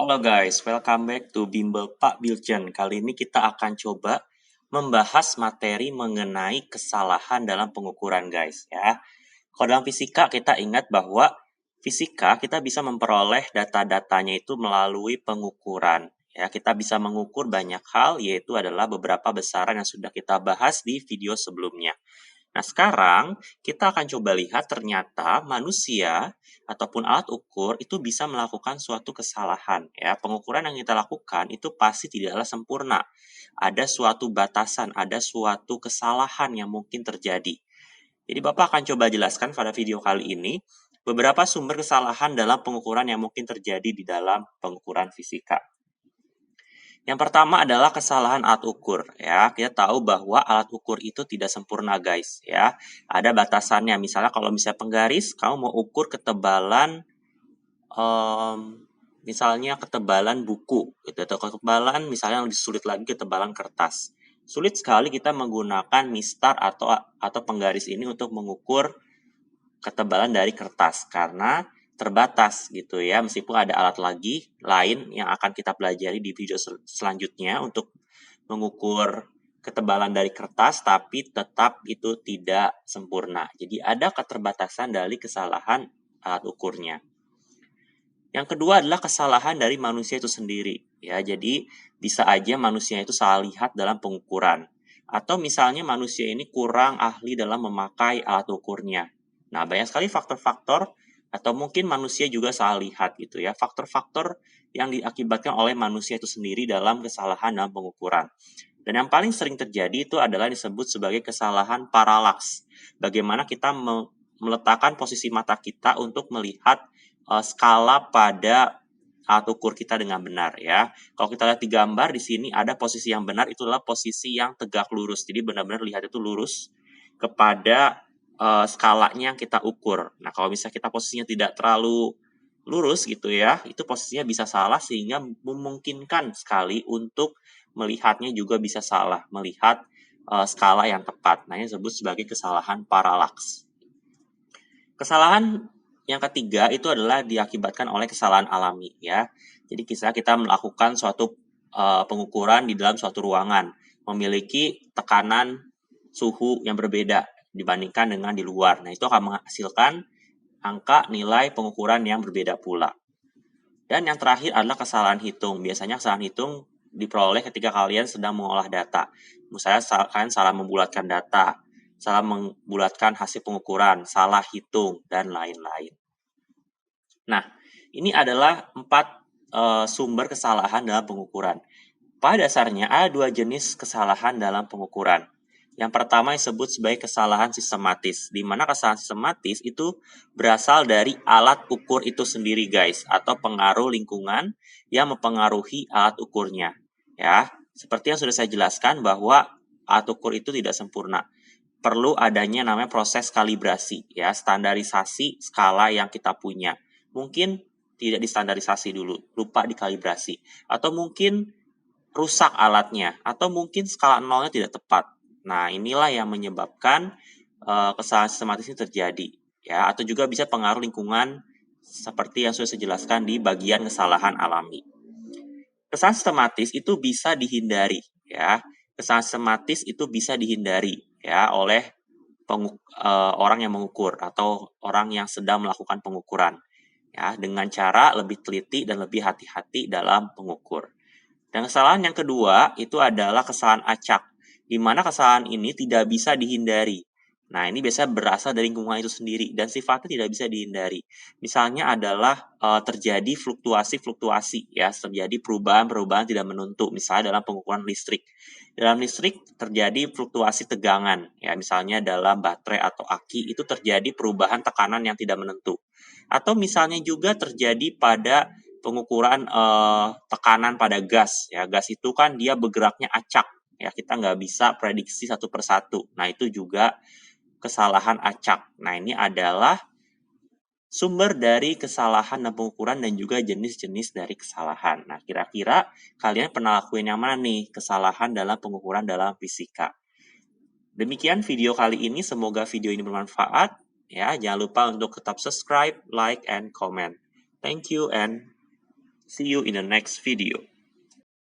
Halo guys, welcome back to Bimbel Pak Bilchen. Kali ini kita akan coba membahas materi mengenai kesalahan dalam pengukuran guys ya. Kalau dalam fisika kita ingat bahwa fisika kita bisa memperoleh data-datanya itu melalui pengukuran. Ya, kita bisa mengukur banyak hal, yaitu adalah beberapa besaran yang sudah kita bahas di video sebelumnya. Nah, sekarang kita akan coba lihat ternyata manusia ataupun alat ukur itu bisa melakukan suatu kesalahan. Ya, pengukuran yang kita lakukan itu pasti tidaklah sempurna. Ada suatu batasan, ada suatu kesalahan yang mungkin terjadi. Jadi Bapak akan coba jelaskan pada video kali ini beberapa sumber kesalahan dalam pengukuran yang mungkin terjadi di dalam pengukuran fisika. Yang pertama adalah kesalahan alat ukur ya. Kita tahu bahwa alat ukur itu tidak sempurna guys ya. Ada batasannya. Misalnya kalau misalnya penggaris, kamu mau ukur ketebalan misalnya ketebalan buku gitu, atau ketebalan misalnya yang lebih sulit lagi ketebalan kertas. Sulit sekali kita menggunakan mistar atau penggaris ini untuk mengukur ketebalan dari kertas karena terbatas gitu ya, meskipun ada alat lagi lain yang akan kita pelajari di video selanjutnya untuk mengukur ketebalan dari kertas, tapi tetap itu tidak sempurna. Jadi ada keterbatasan dari kesalahan alat ukurnya. Yang kedua adalah kesalahan dari manusia itu sendiri ya. Jadi bisa aja manusia itu salah lihat dalam pengukuran, atau misalnya manusia ini kurang ahli dalam memakai alat ukurnya. Nah, banyak sekali faktor-faktor, atau mungkin manusia juga salah lihat gitu ya, faktor-faktor yang diakibatkan oleh manusia itu sendiri dalam kesalahan dalam pengukuran. Dan yang paling sering terjadi itu adalah disebut sebagai kesalahan paralaks. Bagaimana kita meletakkan posisi mata kita untuk melihat skala pada alat ukur kita dengan benar ya. Kalau kita lihat di gambar di sini ada posisi yang benar, itu adalah posisi yang tegak lurus. Jadi benar-benar lihat itu lurus kepada skalanya yang kita ukur. Nah, kalau misalnya kita posisinya tidak terlalu lurus gitu ya, itu posisinya bisa salah sehingga memungkinkan sekali untuk melihatnya juga bisa salah, melihat skala yang tepat. Nah, ini disebut sebagai kesalahan paralaks. Kesalahan yang ketiga itu adalah diakibatkan oleh kesalahan alami ya. Jadi kita melakukan suatu pengukuran di dalam suatu ruangan, memiliki tekanan suhu yang berbeda dibandingkan dengan di luar. Nah, itu akan menghasilkan angka nilai pengukuran yang berbeda pula. Dan yang terakhir adalah kesalahan hitung. Biasanya kesalahan hitung diperoleh ketika kalian sedang mengolah data. Misalnya kalian salah membulatkan data, salah membulatkan hasil pengukuran, salah hitung, dan lain-lain. Nah, ini adalah 4 sumber kesalahan dalam pengukuran. Pada dasarnya ada 2 jenis kesalahan dalam pengukuran. Yang pertama disebut sebagai kesalahan sistematis, di mana kesalahan sistematis itu berasal dari alat ukur itu sendiri guys, atau pengaruh lingkungan yang mempengaruhi alat ukurnya. Ya, seperti yang sudah saya jelaskan bahwa alat ukur itu tidak sempurna. Perlu adanya namanya proses kalibrasi, ya, standarisasi skala yang kita punya. Mungkin tidak distandarisasi dulu, lupa dikalibrasi, atau mungkin rusak alatnya, atau mungkin skala nolnya tidak tepat. Nah, inilah yang menyebabkan kesalahan sistematis ini terjadi, ya, atau juga bisa pengaruh lingkungan seperti yang sudah saya jelaskan di bagian kesalahan alami. Kesalahan sistematis itu bisa dihindari, ya. Kesalahan sistematis itu bisa dihindari, ya, oleh orang yang mengukur atau orang yang sedang melakukan pengukuran, ya, dengan cara lebih teliti dan lebih hati-hati dalam mengukur. Dan kesalahan yang kedua itu adalah kesalahan acak, di mana kesalahan ini tidak bisa dihindari. Nah, ini biasanya berasal dari lingkungan itu sendiri dan sifatnya tidak bisa dihindari. Misalnya adalah terjadi fluktuasi-fluktuasi, ya, terjadi perubahan-perubahan tidak menentu, misalnya dalam pengukuran listrik. Dalam listrik terjadi fluktuasi tegangan, ya, misalnya dalam baterai atau aki itu terjadi perubahan tekanan yang tidak menentu. Atau misalnya juga terjadi pada pengukuran tekanan pada gas, ya, gas itu kan dia bergeraknya acak, ya, kita nggak bisa prediksi satu persatu. Nah, itu juga kesalahan acak. Nah, ini adalah sumber dari kesalahan dalam pengukuran dan juga jenis-jenis dari kesalahan. Nah, kira-kira kalian pernah lakuin yang mana nih kesalahan dalam pengukuran dalam fisika? Demikian video kali ini, semoga video ini bermanfaat. Ya, jangan lupa untuk tetap subscribe, like, and comment. Thank you and See you in the next video.